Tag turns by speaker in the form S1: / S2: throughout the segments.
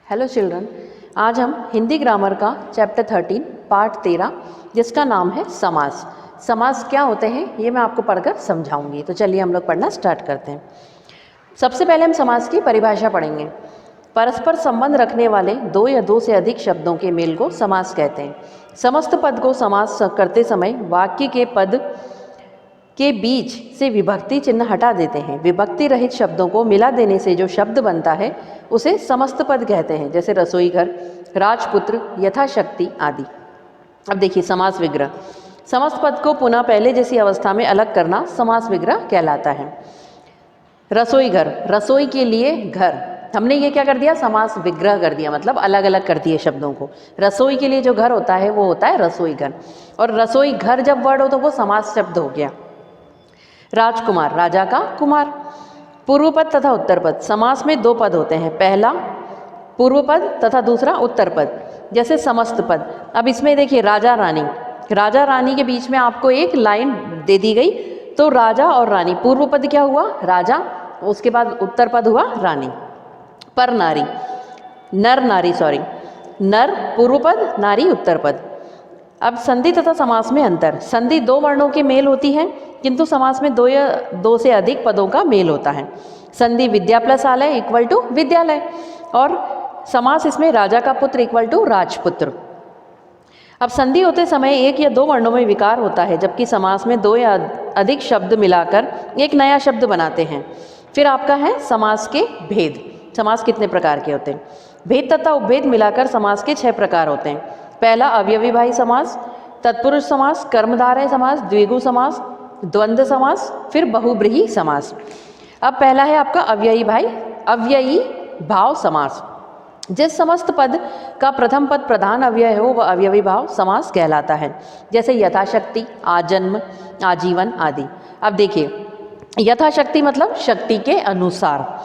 S1: Hello children, आज हम Hindi grammar का चैप्टर 13 पार्ट 13 जिसका नाम है समास। समास क्या होते हैं ये मैं आपको पढ़कर समझाऊंगी। तो चलिए हम लोग पढ़ना स्टार्ट करते हैं। सबसे पहले हम समास की परिभाषा पढ़ेंगे। परस्पर संबंध रखने वाले दो या दो से अधिक शब्दों के मेल को समास कहते हैं। समस्त पद को समास करते समय वाक्य के पद के बीच से विभक्ति चिन्ह हटा देते हैं। विभक्ति रहित शब्दों को मिला देने से जो शब्द बनता है उसे समस्त पद कहते हैं, जैसे रसोई घर, राजपुत्र, यथाशक्ति आदि। अब देखिए समास विग्रह। समस्त पद को पुनः पहले जैसी अवस्था में अलग करना समास विग्रह कहलाता है। रसोई घर, रसोई के लिए घर, हमने ये क्या कर दिया, समास विग्रह कर दिया, मतलब अलग अलग कर दिए शब्दों को। रसोई के लिए जो घर होता है वो होता है रसोई घर, और रसोई घर जब वर्ड हो तो वो समास शब्द हो गया। राजकुमार, राजा का कुमार। पूर्व पद तथा उत्तर पद, समास में दो पद होते हैं, पहला पूर्व पद तथा दूसरा उत्तर पद, जैसे समस्त पद। अब इसमें देखिए राजा रानी, राजा रानी के बीच में आपको एक लाइन दे दी गई, तो राजा और रानी, पूर्व पद क्या हुआ, राजा, उसके बाद उत्तर पद हुआ रानी। पर नारी, नर नारी, सॉरी, नर पूर्व पद, नारी उत्तर पद। अब संधि तथा समास में अंतर। संधि दो वर्णों के मेल होती है, किंतु समास में दो या दो से अधिक पदों का मेल होता है। संधि विद्या प्लस आलय इक्वल टू विद्यालय, और समास इसमें राजा का पुत्र इक्वल टू राजपुत्र। अब संधि होते समय एक या दो वर्णों में विकार होता है, जबकि समास में दो या अधिक शब्द मिलाकर एक नया शब्द बनाते हैं। फिर आपका है समास के भेद। समास कितने प्रकार के होते हैं? भेद तथा उपभेद मिलाकर समास के 6 प्रकार होते हैं। पहला अव्ययीभावी समास, तत्पुरुष समास, कर्मधारय समास, द्विगु समास, द्वंद्व समास, फिर बहुब्रीहि समास। अब पहला है आपका अव्ययी भाव समास। जिस समस्त पद का प्रथम पद प्रधान अव्यय हो वह अव्ययी भाव समास कहलाता है, जैसे यथाशक्ति, आजन्म, आजीवन आदि। अब देखिए यथाशक्ति मतलब शक्ति के अनुसार,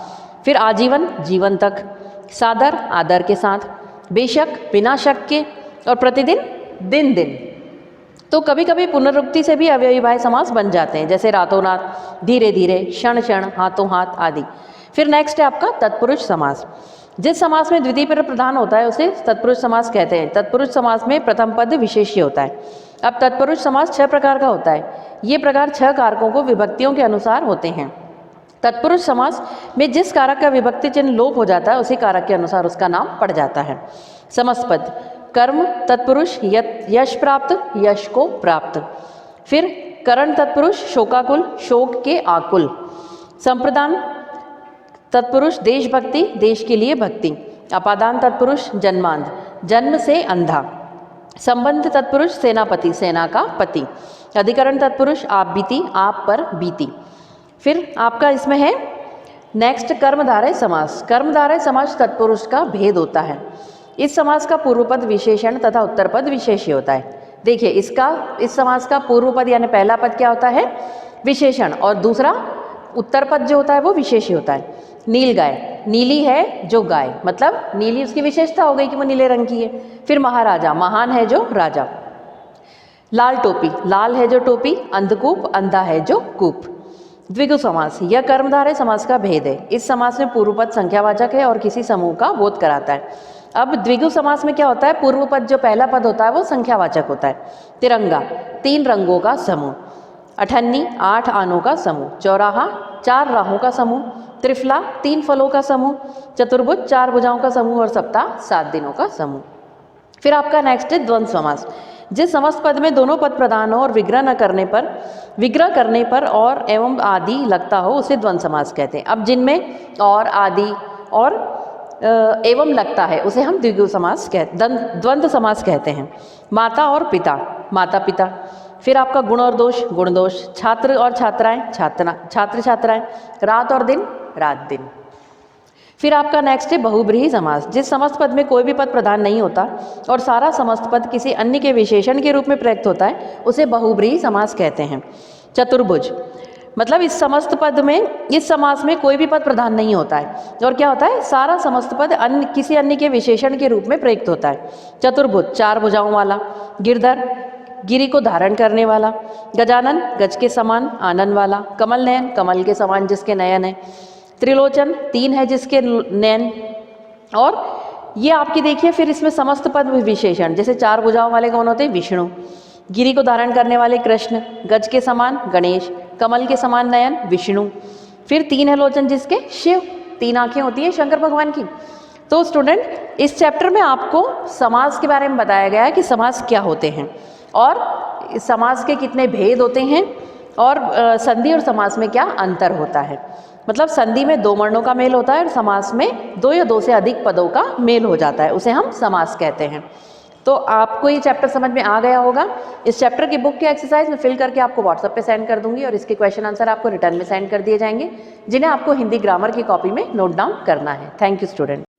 S1: फिर आजीवन जीवन तक, सादर आदर के साथ, बेशक बिना शक के, और प्रतिदिन दिन दिन। तो कभी कभी पुनरुक्ति से भी अव्ययीभाव समास बन जाते हैं, जैसे रातों रात, धीरे धीरे, क्षण क्षण, हाथों हाथ आदि। फिर नेक्स्ट है आपका तत्पुरुष समास। जिस समास में द्वितीय पद प्रधान होता है उसे तत्पुरुष समास कहते हैं। तत्पुरुष समास में प्रथम पद विशेष्य होता है। अब तत्पुरुष समास 6 प्रकार का होता है। ये प्रकार 6 कारकों को विभक्तियों के अनुसार होते हैं। तत्पुरुष समास में जिस कारक का विभक्ति चिन्ह लोप हो जाता है उसी कारक के अनुसार उसका नाम पड़ जाता है। समस्त पद, कर्म तत्पुरुष, यश प्राप्त, यश को प्राप्त। फिर करण तत्पुरुष, शोकाकुल, शोक के आकुल। संप्रदान तत्पुरुष, देशभक्ति, देश के लिए भक्ति। अपादान तत्पुरुष, जन्मांध, जन्म से अंधा। संबंध तत्पुरुष, सेनापति, सेना का पति। अधिकरण तत्पुरुष, आप बीती, आप पर बीती। फिर आपका इसमें है नेक्स्ट कर्मधारय समास। कर्मधारय समास तत्पुरुष का भेद होता है। इस समास का पूर्व पद विशेषण तथा उत्तर पद विशेष्य होता है। देखिए इस समास का पूर्व पद यानी पहला पद क्या होता है, विशेषण, और दूसरा उत्तर पद जो होता है वो विशेष्य होता है। नील गाय, नीली है जो गाय, मतलब नीली उसकी विशेषता हो गई कि वो नीले रंग की है। फिर महाराजा, महान है जो राजा। लाल टोपी, लाल है जो टोपी। अंधकूप, अंधा है जो कूप। द्विगु समास, यह कर्मधारय समास का भेद है। इस समास में पूर्व पद संख्यावाचक है और किसी समूह का बोध कराता है। अब द्विगु समास में क्या होता है, पूर्व पद जो पहला पद होता है वो संख्यावाचक होता है। तिरंगा, 3 रंगों का समूह। अठन्नी, 8 आनों का समूह। चौराहा, 4 राहों का समूह। त्रिफला, 3 फलों का समूह। चतुर्भुज, 4 भुजाओं का समूह। और सप्ताह, 7 दिनों का समूह। फिर आपका नेक्स्ट है द्वंद्व समास। जिस समस्त पद में दोनों पद प्रधान हो और विग्रह करने पर और एवं आदि लगता हो उसे द्वंद्व समास कहते हैं। अब जिनमें और, आदि और एवं लगता है उसे हम द्वंद्व समास कहते हैं। माता और पिता, माता पिता। फिर आपका गुण और दोष, गुण दोष। छात्र और छात्राएं, छात्र छात्राएं। रात और दिन, रात दिन। फिर आपका नेक्स्ट है बहुब्रीहि समास। जिस समस्त पद में कोई भी पद प्रधान नहीं होता और सारा समस्त पद किसी अन्य के विशेषण के रूप में प्रयुक्त होता है उसे बहुब्रीहि समास कहते हैं। चतुर्भुज, मतलब इस समस्त पद में, इस समास में कोई भी पद प्रधान नहीं होता है और क्या होता है, सारा समस्त पद किसी अन्य के विशेषण के रूप में प्रयुक्त होता है। चतुर्भुज, 4 भुजाओं वाला। गिरधर, गिरि को धारण करने वाला। गजानन, गज के समान आनन वाला। कमल नयन, कमल के समान जिसके नयन है। त्रिलोचन, 3 है जिसके नयन। और ये आपकी देखिए फिर इसमें समस्त पद विशेषण, जैसे 4 भुजाओं वाले कौन होते हैं? विष्णु। गिरी को धारण करने वाले कृष्ण, गज के समान गणेश, कमल के समान नयन विष्णु, फिर 3 है लोचन जिसके? शिव। 3 आंखें होती हैं शंकर भगवान की। तो स्टूडेंट इस चैप्टर में आपको समास के बारे में बताया गया है कि समास क्या होते हैं और समास के कितने भेद होते हैं और संधि और समास में क्या अंतर होता है। मतलब संधि में 2 वर्णों का मेल होता है और समास में 2 या 2 से अधिक पदों का मेल हो जाता है, उसे हम समास कहते हैं। तो आपको ये चैप्टर समझ में आ गया होगा। इस चैप्टर की बुक के एक्सरसाइज में फिल करके आपको व्हाट्सएप पे सेंड कर दूंगी और इसके क्वेश्चन आंसर आपको रिटर्न में सेंड कर दिए जाएंगे, जिन्हें आपको हिंदी ग्रामर की कॉपी में नोट डाउन करना है। Thank you student.